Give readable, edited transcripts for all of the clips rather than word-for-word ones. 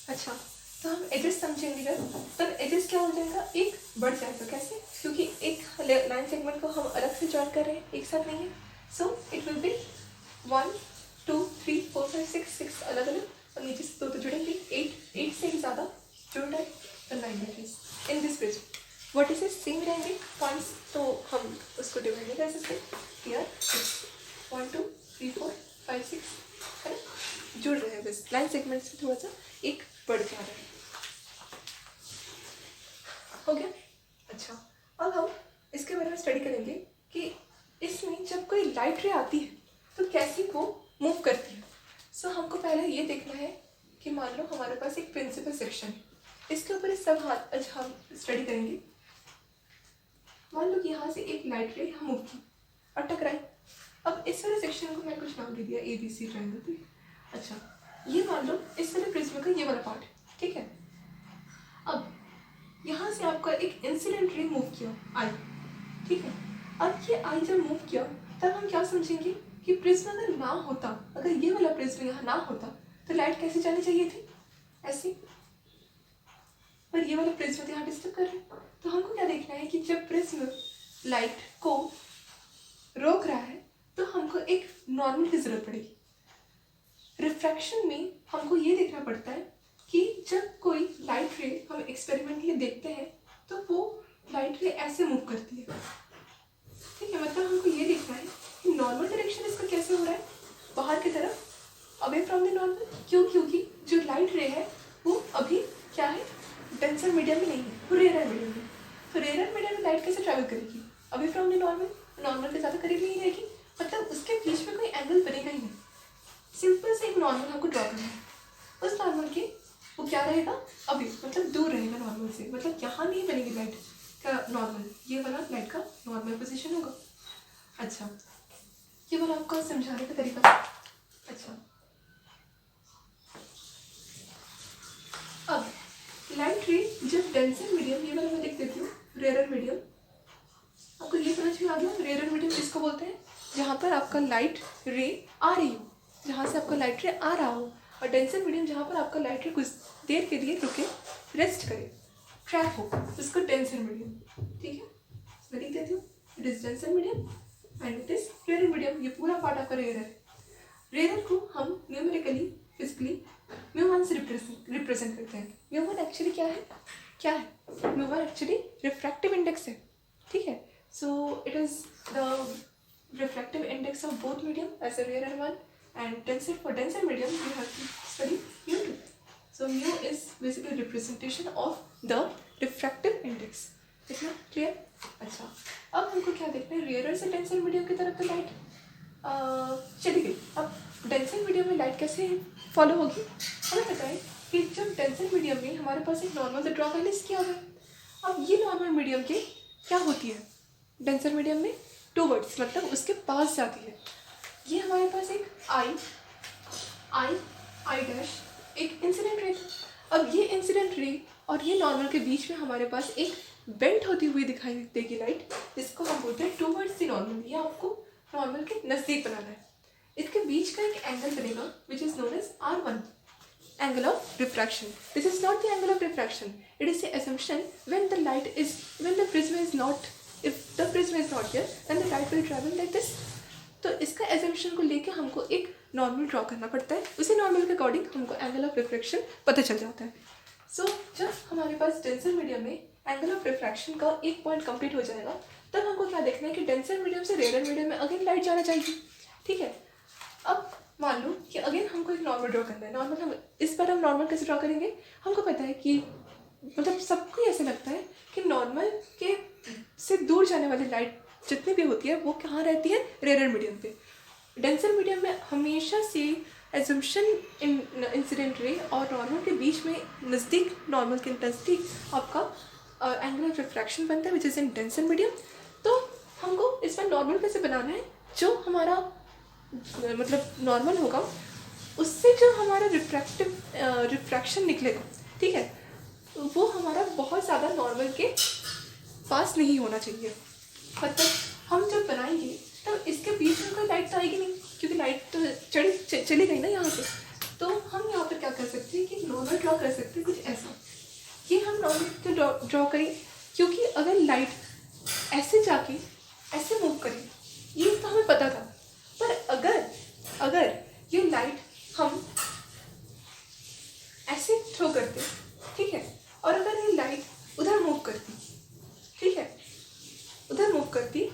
अच्छा, तो हम एजेस समझेंगे जब, तब एजेस क्या हो जाएगा, एक बढ़ जाएगा। कैसे? क्योंकि एक लाइन सेगमेंट को हम अलग से जॉइन कर रहे हैं, एक साथ नहीं है। सो इट विल बी 1 2 3 4 5 6 अलग अलग, और नीचे से दो तो जुड़ेंगे, 8 से भी ज़्यादा जुड़ रहे हैं, तो 9 degrees in this bridge. What is same रहेंगे पॉइंट्स, तो हम उसको डिवाइड नहीं कर सकते। हियर 1 2 3 4 5 6 है ना, जुड़ रहे हैं, बस लाइन सेगमेंट से थोड़ा सा एक बढ़ जा रहा है। हो गया? अच्छा, अब हम इसके बारे में स्टडी करेंगे कि इसमें जब कोई लाइट रे आती है तो कैसे वो मूव करती है। सो हमको पहले ये देखना है कि मान लो हमारे पास एक प्रिंसिपल सेक्शन है, इसके ऊपर इस सब आज हम स्टडी करेंगे। मान लो कि यहाँ से एक लाइट रे हम मूव की और टकराई। अब इस वाले सेक्शन को मैं कुछ नाम दे दिया ABC ट्रायंगल। अच्छा, ये मान लो इस वाले प्रिज्म का ये वाला पार्ट है, ठीक है। अब यहाँ से आपका एक इंसिडेंट रे मूव किया आई, ठीक है। अब ये आई जब मूव किया तब हम क्या समझेंगे कि प्रिज्म अगर ना होता, अगर ये वाला प्रिज्म यहाँ ना होता तो लाइट कैसे जानी चाहिए थी, ऐसे। पर ये वाला प्रिज्म तो यहाँ डिस्टर्ब कर रहे हैं, तो हमको क्या देखना है कि जब प्रिज्म लाइट को रोक रहा है तो हमको एक नॉर्मल की जरूरत पड़ेगी। रिफ्रैक्शन में हमको ये देखना पड़ता है कि जब कोई लाइट रे हम एक्सपेरिमेंट के लिए देखते हैं तो वो लाइट रे ऐसे मूव करती है, ठीक है। मतलब हमको ये देखना है कि नॉर्मल डायरेक्शन इसका कैसे हो रहा है, बाहर की तरफ, अवे फ्रॉम द नॉर्मल। क्यों? क्योंकि जो लाइट रे है वो अभी क्या है, डेंसर मीडियम में नहीं है, वो रेयर मीडियम में। तो रेयर मीडियम में लाइट कैसे ट्रैवल करेगी, away from the normal, normal के ज़्यादा करीब नहीं रहेगी, मतलब उसके बीच में कोई एंगल बनेगा ही नहीं। सिंपल से एक नॉर्मल हमको ड्रॉ करना है, उस नॉर्मल के वो क्या रहेगा, अभी मतलब दूर रहेगा नॉर्मल से, मतलब यहाँ नहीं बनेगी लाइट का नॉर्मल, ये वाला लाइट का नॉर्मल पोजीशन होगा। अच्छा, ये वाला आपका समझाने का तरीका। अच्छा, अब लाइट रे जब डेंसर मीडियम, ये वाला मैं लिख देती हूँ रेयर मीडियम, आपको ये समझ में आ गया। रेयर मीडियम किसको बोलते हैं, जहाँ पर आपका लाइट रे आ रही हो, जहाँ से आपका लाइट रे आ रहा हो, और डेंसर मीडियम जहाँ पर आपका लाइट रे कुछ देर के लिए रुके, रेस्ट करे, ट्रैप हो, उसको डेंसर मीडियम, ठीक है। मैं लिख देती हूँ, it is denser medium and it is rare medium. ये पूरा पार्ट आपका रेयर है। रेयर को हम न्यूमेरिकली, फिजिकली म्यू1 से रिप्रेजेंट करते हैं। म्यू1 एक्चुअली क्या है, म्यू1 एक्चुअली रिफ्रैक्टिव इंडेक्स है, ठीक है। So it is the refractive index of both medium as a rarer one, and tensor, for denser medium you have to study mu2. So mu is basically representation of the refractive index. इतना clear? अच्छा, अब हमको क्या देखना है, rare से denser medium की तरफ तो लाइट चली गई। अब डेंसर मीडियम में लाइट कैसे फॉलो होगी, हमें पता है कि जब डेंसर मीडियम में हमारे पास एक नॉर्मल से ड्रॉ करने किया हुआ है। अब ये नॉर्मल मीडियम के क्या होती है, डेंसर मीडियम में टूवर्ड्स, मतलब उसके पास जाती है। ये हमारे पास एक आई डैश एक इंसिडेंट रे। अब ये इंसिडेंट रे और ये नॉर्मल के बीच में हमारे पास एक बेंट होती हुई दिखाई देगी लाइट, जिसको हम बोलते हैं टूवर्ड्स द नॉर्मल। ये आपको नॉर्मल के नज़दीक बनाना है। इसके बीच का एक एंगल बनेगा which is known as R1, angle of refraction. This is not the angle of refraction. It is the assumption when the prism is not, if the prism is not here, then the light will travel like this. तो इसका assumption को लेके हमको एक normal draw करना पड़ता है, उसी नॉर्मल के अकॉर्डिंग हमको एंगल ऑफ रिफ्रैक्शन पता चल जाता है। सो जब हमारे पास डेंसर मीडियम में एंगल ऑफ रिफ्रैक्शन का एक पॉइंट कंप्लीट हो जाएगा, तब हमको क्या देखना है कि डेंसर मीडियम से रेयर मीडियम में अगेन लाइट जाना चाहिए, ठीक है। अब मान लो कि अगेन हमको एक नॉर्मल ड्रॉ करना है। नॉर्मल हम इस बार हम नॉर्मल कैसे ड्रॉ करेंगे, हमको पता है कि मतलब सबको ऐसे लगता है कि नॉर्मल के से दूर जाने वाली लाइट जितनी भी होती है वो कहाँ रहती है, रेयर मीडियम पे। डेंसर मीडियम में हमेशा से एजम्पशन इंसिडेंट रे और नॉर्मल के बीच में नज़दीक, नॉर्मल के नज़दीक आपका एंगल ऑफ रिफ्रैक्शन बनता है which is in denser medium. तो हमको इस पर नॉर्मल कैसे बनाना है, जो हमारा मतलब नॉर्मल होगा उससे जो हमारा रिफ्रैक्शन निकलेगा, ठीक है, वो हमारा बहुत ज़्यादा नॉर्मल के पास नहीं होना चाहिए। मतलब हम जब बनाएंगे तब इसके बीच में कोई लाइट तो आएगी नहीं, क्योंकि लाइट तो चली गई ना यहाँ से। तो हम यहाँ पर क्या कर सकते हैं कि नॉर्मल नॉर्मल ड्रॉ कर सकते हैं कुछ ऐसा। ये हम नॉर्मल तो ड्रॉ करें, क्योंकि अगर लाइट ऐसे जाके ऐसे मूव करें, ये तो हमें पता था। पर अगर ये लाइट हम ऐसे थ्रो करते, ठीक है, और अगर ये लाइट उधर मूव करती, ठीक है, उधर मूव करती,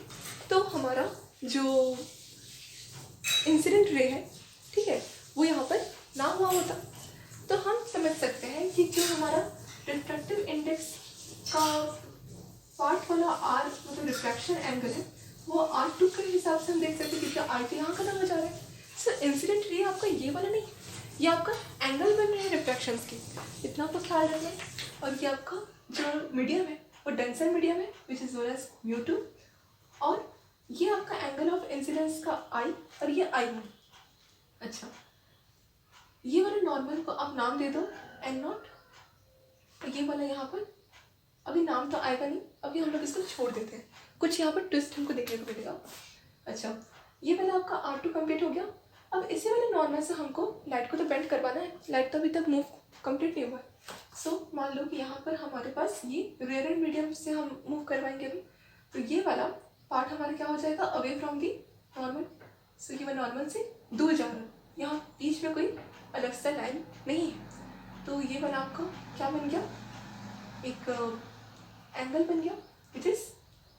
तो हमारा जो इंसिडेंट रे है, ठीक है, वो यहाँ पर ना हुआ होता। तो हम समझ सकते हैं कि जो हमारा रिफ्रैक्टिव इंडेक्स का पार्ट वाला आर मतलब रिफ्रैक्शन एंगल है, वो R2 के हिसाब से हम देख सकते हैं, क्योंकि R2 यहाँ खत्म हो जा रहा है। सो इंसिडेंट रे आपका ये वाला नहीं, ये आपका एंगल बन रहे हैं रिफ्रैक्शंस के, इतना आपको ख्याल रखना है। और ये आपका जो मीडियम है वो डेंसर मीडियम है, विच इज़ नोन एज μ2, और ये आपका एंगल ऑफ इंसिडेंस का I और ये I1। अच्छा, ये वाले नॉर्मल को आप नाम दे दो N0, ये वाला यहाँ पर अभी नाम तो आएगा नहीं, अभी हम लोग इसको छोड़ देते हैं, कुछ यहाँ पर ट्विस्ट हमको देखने को मिलेगा। अच्छा, ये वाला आपका R2 कंप्लीट हो गया। अब इसी वाले नॉर्मल से हमको लाइट को तो बेंड करवाना है, लाइट तो अभी तक मूव कंप्लीट नहीं हुआ है। सो मान लो कि यहाँ पर हमारे पास ये रेयर एंड मीडियम से हम मूव करवाएंगे अभी, तो ये वाला पार्ट हमारा क्या हो जाएगा, अवे फ्रॉम दी नॉर्मल। सो ये नॉर्मल से दूर जा रहा है, यहाँ बीच में कोई अलग सा लाइन नहीं है। तो ये वाला आपका क्या बन गया, एक एंगल बन गया, which is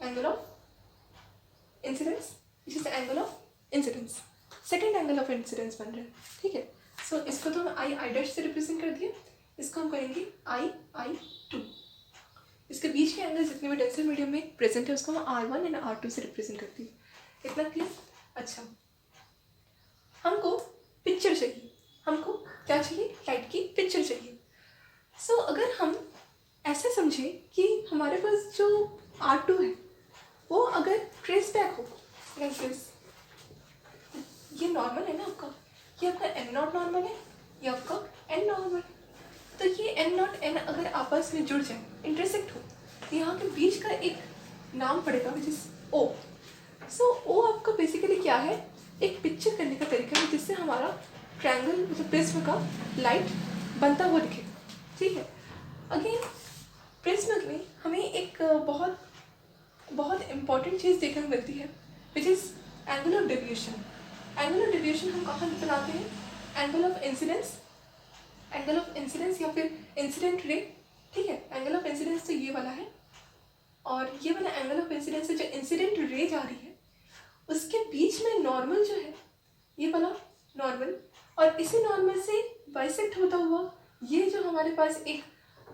angle of incidence, which is angle of incidence, second angle of incidence बन रहा है, ठीक है। सो इसको तो हम आई डैश से रिप्रेजेंट कर दिए, इसको हम करेंगे I2। इसके बीच के एंगल जितने भी डेंसर मीडियम में प्रेजेंट है उसको हम R1 एंड R2 से रिप्रेजेंट करती है। इतना क्लियर? अच्छा, हमको पिक्चर चाहिए, हमको क्या चाहिए, लाइट की पिक्चर चाहिए। सो अगर हम ऐसे समझें कि हमारे पास जो R2 है वो अगर ट्रेस बैक हो, लाइक दिस, ये नॉर्मल है ना आपका, ये आपका N0 नॉर्मल है, ये आपका N नॉर्मल। तो ये N0 N अगर आपस में जुड़ जाए, इंटरसेक्ट हो, तो यहाँ के बीच का एक नाम पड़ेगा which is O। So O आपका बेसिकली क्या है, एक पिक्चर करने का तरीका है जिससे हमारा ट्रायंगल मतलब प्रिज्म का लाइट बनता हुआ दिखे, ठीक है। अगेन प्रिज्म में हमें एक बहुत इंपॉर्टेंट चीज़ देखने को मिलती है, which is angle of deviation. Angle of deviation हम कहाँ बनाते हैं, एंगल ऑफ इंसिडेंस या फिर इंसिडेंट रे, ठीक है। एंगल ऑफ इंसिडेंस तो ये वाला है, और ये वाला एंगल ऑफ इंसिडेंस से जो इंसिडेंट रे जा रही है उसके बीच में नॉर्मल जो है, ये वाला नॉर्मल, और इसी नॉर्मल से बाइसेक्ट होता हुआ ये जो हमारे पास एक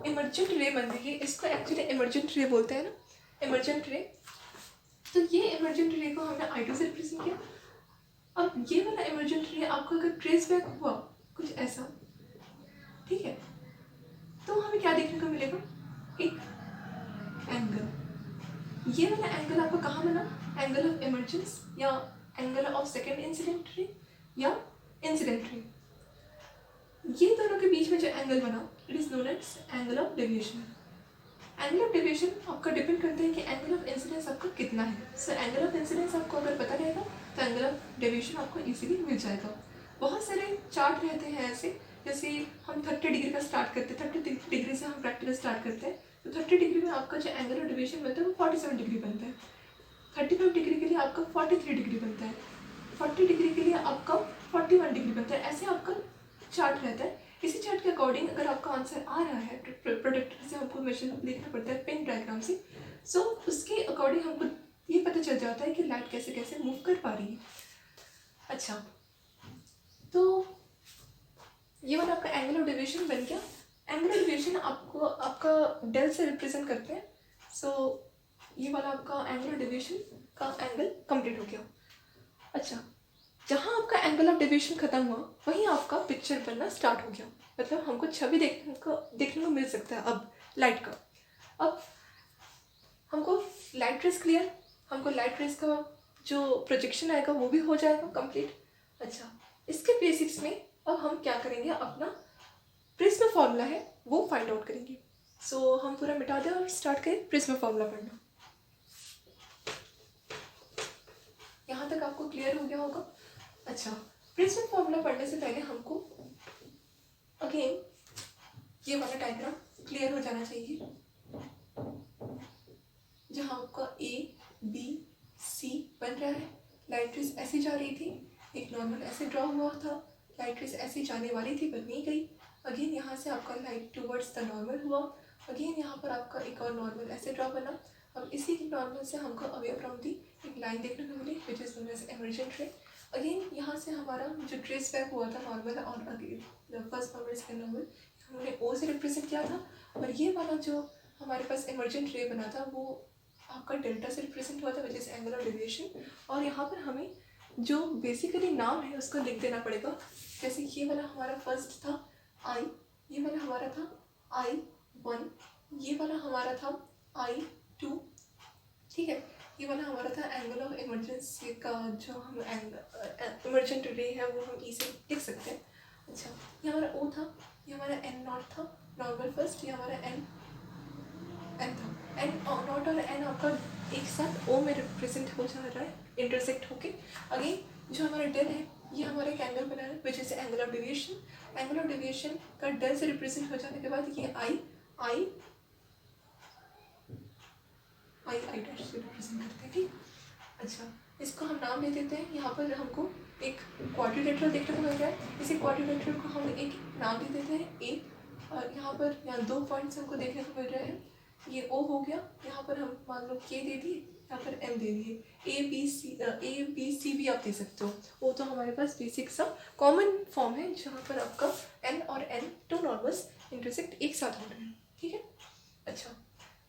इमर्जेंट रे बन रही है, इसको एक्चुअली इमर्जेंट रे बोलते हैं ना, इमर्जेंट रे। तो ये इमर्जेंट रे को हमने I2 से रिप्रेजेंट किया। अब ये वाला इमर्जेंट रे आपको अगर ट्रेस बैक हुआ कुछ ऐसा, ठीक है, तो हमें क्या देखने को मिलेगा, एक एंगल। ये वाला एंगल आपको कहाँ बना, एंगल ऑफ इमर्जेंस या angle of second incident ray या इंसिडेंट रे, ये दोनों के बीच में जो एंगल बना, it is known as angle of deviation. Angle of deviation आपका डिपेंड करता है कि एंगल ऑफ इंसिडेंस आपका कितना है। सो एंगल ऑफ इंसिडेंस आपको अगर पता रहेगा तो एंगल ऑफ डेविएशन आपको इजीली मिल जाएगा। बहुत सारे चार्ट रहते हैं ऐसे, जैसे हम 30 डिग्री का स्टार्ट करते हैं, 30 डिग्री से हम प्रैक्टिकल स्टार्ट करते हैं, तो 30 डिग्री में आपका जो एंगल ऑफ डेविएशन बनता है वो 47 डिग्री बनता है। 35 डिग्री के लिए आपका 43 डिग्री बनता है, 40 डिग्री के लिए आपका 41 डिग्री बनता है। ऐसे आपका चार्ट रहता है। इसी चार्ट के अकॉर्डिंग अगर आपका आंसर आ रहा है, प्रोडक्ट से हमको मेजर देखना पड़ता है पेन डायग्राम से, सो उसके अकॉर्डिंग हमको ये पता चल जाता है कि लाइट कैसे कैसे मूव कर पा रही है। अच्छा, तो ये वाला आपका एंगल ऑफ डेविएशन बन गया। एंगल ऑफ डेविएशन आपको आपका डेल से रिप्रेजेंट करते हैं। सो ये वाला आपका एंगल ऑफ डेविएशन का एंगल कंप्लीट हो गया। अच्छा, जहाँ आपका एंगल ऑफ डेविएशन खत्म हुआ वहीं आपका पिक्चर बनना स्टार्ट हो गया, मतलब हमको छवि देखने को मिल सकता है अब लाइट का। अब हमको लाइट रेस क्लियर, हमको लाइट रेस का जो प्रोजेक्शन आएगा वो भी हो जाएगा कंप्लीट। अच्छा, इसके बेसिक्स में अब हम क्या करेंगे, अपना प्रिज्म फॉर्मूला है वो फाइंड आउट करेंगे। सो हम पूरा मिटा दें और स्टार्ट करें प्रिज्म फॉर्मूला पढ़ना। यहाँ तक आपको क्लियर हो गया होगा। अच्छा, प्रिज्म फॉर्मूला पढ़ने से पहले हमको अगेन ये वाला डायग्राम क्लियर हो जाना चाहिए, जहाँ आपका ए बी सी बन रहा है, लाइट रेज ऐसे जा रही थी, एक नॉर्मल ऐसे ड्रॉ हुआ था, लाइट रेज ऐसे जाने वाली थी पर नहीं गई, अगेन यहाँ से आपका लाइट टूवर्ड्स द नॉर्मल हुआ, अगेन यहाँ पर आपका एक और नॉर्मल ऐसे ड्रॉ बना। अब इसी नॉर्मल से हमको अवे फ्रॉम दी एक लाइन देखने को मिली which is known as emergent ray. Again यहाँ से हमारा जो ट्रेस स्वैप हुआ था नॉर्मल और again first normal second normal हमने ओ से रिप्रेजेंट किया था, और ये वाला जो हमारे पास इमर्जेंट रे बना था वो आपका डेल्टा से रिप्रेजेंट हुआ था which is angle of deviation. और यहाँ पर हमें जो बेसिकली नाम है उसको लिख देना पड़ेगा, जैसे ये वाला हमारा फर्स्ट था आई, ये वाला हमारा था I1, ये वाला हमारा था I2, ठीक है, ये वाला हमारा था एंगल ऑफ इमरजेंसी का जो हम इमरजेंट रे है वो हम ई से लिख सकते हैं। अच्छा, ये हमारा O था, ये हमारा N नॉट था नॉर्मल फर्स्ट, ये हमारा N था, N नॉट और N आपका एक साथ O में रिप्रेजेंट हो जा रहा है इंटरसेक्ट होके। अगेन जो हमारा डेल है ये हमारा एक एंगल बना है which is angle of deviation. Angle of deviation का डेल से रिप्रेजेंट हो जाने के बाद ये आई डैश से रिप्रेजेंट करते हैं, ठीक। अच्छा, इसको हम नाम दे देते हैं, यहाँ पर हमको एक क्वाड्रिलेटरल देखने को मिल रहा है, इसी क्वाड्रिलेटरल को हम एक नाम दे देते हैं ए, और यहाँ पर यहाँ 2 पॉइंट्स हमको देखने को मिल रहे हैं, ये O हो गया, यहाँ पर हम मान लो K दे दिए, यहाँ पर M दे दिए, A B C भी आप दे सकते हो, वो तो हमारे पास बेसिक सा कॉमन फॉर्म है जहाँ पर आपका N और N टू नॉर्मल्स इंटरसेक्ट एक साथ हो रहे हैं, ठीक है। अच्छा,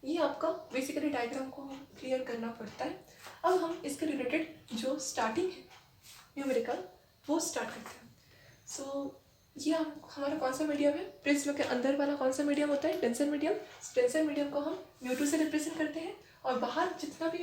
ये आपका बेसिकली डायग्राम को हमें क्लियर करना पड़ता है। अब हम इसके रिलेटेड जो स्टार्टिंग है न्यूमेरिकल वो स्टार्ट करते हैं। सो ये हमारा कौन सा मीडियम है, प्रिज्म के अंदर वाला कौन सा मीडियम होता है, डेंसर मीडियम। डेंसर मीडियम को हम μ2 से रिप्रेजेंट करते हैं, और बाहर जितना भी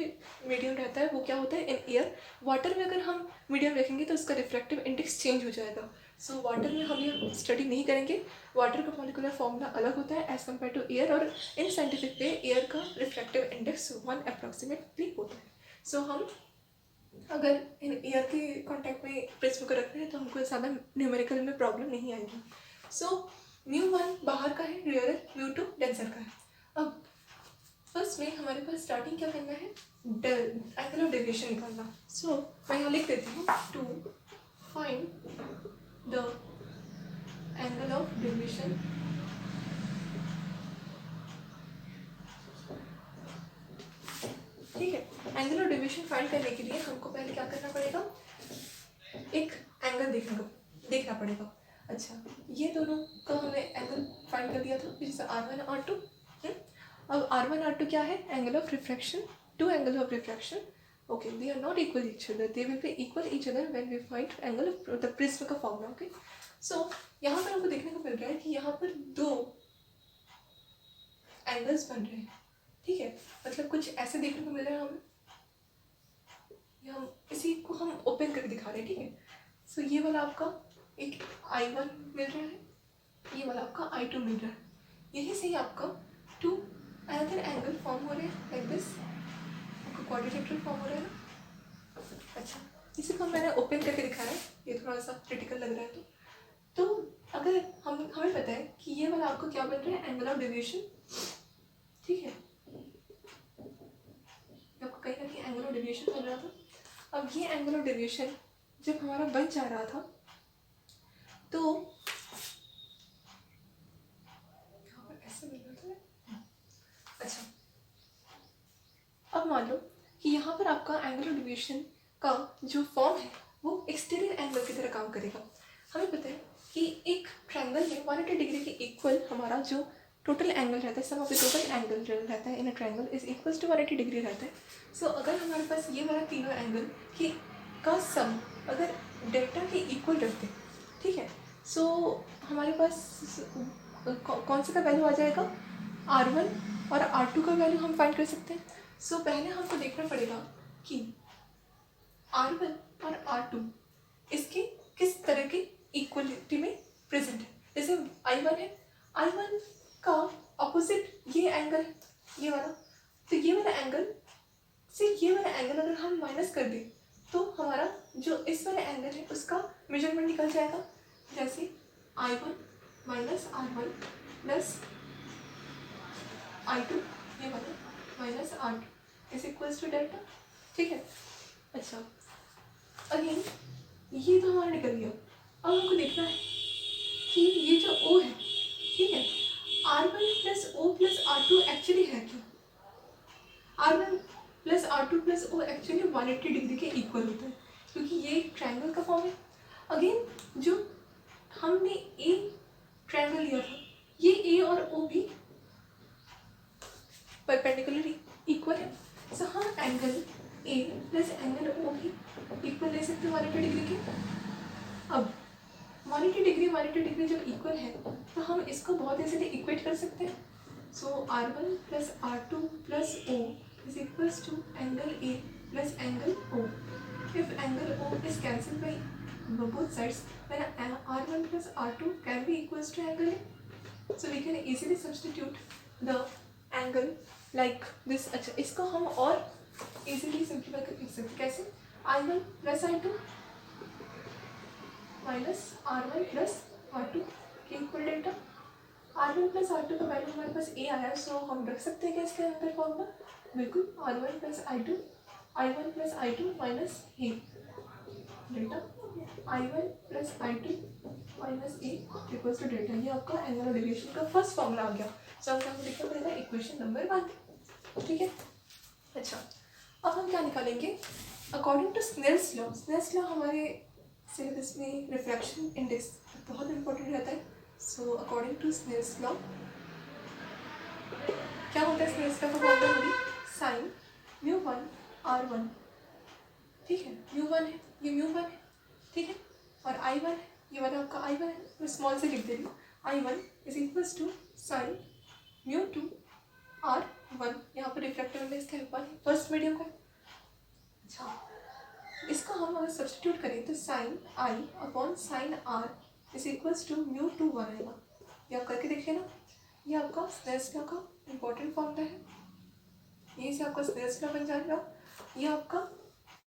मीडियम रहता है वो क्या होता है इन एयर। वाटर में अगर हम मीडियम रखेंगे तो उसका रिफ्रैक्टिव इंडेक्स चेंज हो जाएगा। सो वाटर में हम ये स्टडी नहीं करेंगे, वाटर का मॉलिक्यूलर फॉर्मूला अलग होता है एज कम्पेयर टू एयर, और इन साइंटिफिक वे एयर का रिफ्रैक्टिव इंडेक्स 1 अप्रॉक्सीमेटली होता है। सो हम अगर इन एयर के कांटेक्ट में प्रिज्म को रख रहे हैं तो हमको ज़्यादा न्यूमेरिकल में प्रॉब्लम नहीं आएगी। सो μ1 बाहर का है, रियल μ2 डेंसर का है। अब फर्स्ट में हमारे पास स्टार्टिंग क्या करना है, एंगल ऑफ डेविएशन निकालना। सो मैं यहाँ लिख देती हूँ to find the angle of deviation ठीक है। एंगल ऑफ डेविएशन फाइंड करने के लिए हमको पहले क्या करना पड़ेगा, एक एंगल देखना पड़ेगा। अच्छा, ये दोनों का हमने एंगल फाइंड कर दिया था जैसे R1 और R2। अब R1 R2 क्या है, angle of refraction, two angle of refraction. Okay, they are not equal each other, they will be equal each other when we find angle of the prism का formula. Okay, so यहाँ पर हमको देखने को मिल रहा है कि यहाँ पर 2 एंगल्स बन रहे हैं, ठीक है, मतलब कुछ ऐसे देखने को मिल रहा है हमें, हम इसी को हम ओपन करके दिखा रहे हैं, ठीक है। सो ये वाला आपका एक I1 मिल रहा है, ये वाला आपका I2 मिल रहा है, यही से ही आपका 2 अनदर एंगल फॉर्म हो रहे हैं लाइक दिस, आपका क्वाड्रिलेटरल फॉर्म हो रहा है ना। अच्छा, इसी को मैंने ओपन करके दिखाया है, ये थोड़ा सा क्रिटिकल लग रहा है तो अगर हमें पता है कि ये वाला आपको क्या बन रहा है, एंगल ऑफ डेविएशन, ठीक है, आपको कहीं ना कहीं एंगल ऑफ डेविएशन बन रहा था। अब ये एंगल ऑफ डेविएशन जब हमारा बन जा रहा था तो यहाँ पर ऐसे मिल रहा था। अच्छा, अब मान लो कि यहाँ पर आपका एंगल ऑफ डेविएशन का जो फॉर्म है वो एक्सटीरियर एंगल की तरह काम करेगा। हमें पता है कि एक ट्रायंगल में 180 डिग्री के इक्वल हमारा जो टोटल एंगल रहता है, sum of the total angle रहता है in a triangle is equals to 180 degree रहता है। सो अगर हमारे पास ये वाला तीनों एंगल की का सम अगर डेल्टा के इक्वल रखते हैं, ठीक है, सो हमारे पास कौन सा का वैल्यू आ जाएगा, R1 और R2 का वैल्यू हम फाइंड कर सकते हैं। सो पहले हमको देखना पड़ेगा कि R1 और R2 इसके किस तरह की इक्वलिटी में प्रेजेंट है। जैसे I1 है, I1 का अपोजिट ये एंगल है, ये वाला, तो ये वाला एंगल से ये वाला एंगल अगर हम माइनस कर दें तो हमारा जो इस वाला एंगल है उसका मेजरमेंट निकल जाएगा। जैसे I1 minus R1 plus I2 ये वाला minus R2 is equals to delta. ठीक है, अच्छा अगेन ये तो हमारा निकल गया। अब हमको देखना है कि ये जो O है, ठीक है, R1 plus O plus R2 actually है क्या? R1 plus R2 plus O actually 180 degree के इक्वल होता है, क्योंकि ये एक ट्रायंगल का फॉर्म है। अगेन जो हमने ए ट्रायंगल लिया था, ये ए और ओ भी परपेंडिकुलर इक्वल है, सो हम angle A plus angle O भी इक्वल ले सकते हैं 180 डिग्री के। अब 180 डिग्री जब इक्वल है तो हम इसको बहुत इजीली इक्वेट कर सकते हैं। सो R1 plus R2 plus O is equals to angle A plus angle O. If angle O is cancelled by both sides, then R1 plus R2 can be equals to angle A. So we can easily substitute the angle like this. अच्छा, इसको हम और easily simplify कर लिख सकते, कैसे? I1 plus I2 minus R1 plus R2 के equal delta. R1 plus R2 का वैल्यू हमारे पास A आया है, सो हम रख सकते हैं क्या इसके अंदर फॉर्मूला? बिल्कुल, R1 plus I2 minus A delta I1 plus I2 minus A equals to delta. ये आपका एंगुलर डेविएशन का फर्स्ट फॉर्मूला आ गया। सो हमको लिखना पड़ेगा इक्वेशन नंबर 1। ठीक है, अच्छा अब हम क्या निकालेंगे? अकॉर्डिंग टू स्नेल्स लॉ हमारे सिलेबस में रिफ्रैक्शन इंडेक्स बहुत इंपॉर्टेंट रहता है। So according to Snell's law क्या होता है? स्नेल्स लॉ का फॉर्मूला होगी साइन μ1 R1। ठीक है, μ1 है, ये μ1 है, ठीक है, और I1 है, ये वाला आपका I1 है, मैं स्मॉल से लिख दे रही हूँ। I1 is equals to sign μ2 R1। यहाँ पर रिफ्रैक्टिव इंडेक्स क्या है? फर्स्ट मीडियम का। अच्छा, इसको हम अगर सब्स्टिट्यूट करें तो sine I upon sine R is equals to μ2 1 आएगा। ये आप करके देखिए ना, ये आपका स्नेल्स लॉ का इम्पोर्टेंट फॉर्मूला है। यहीं से आपका स्नेल्स लॉ बन जाएगा। ये आपका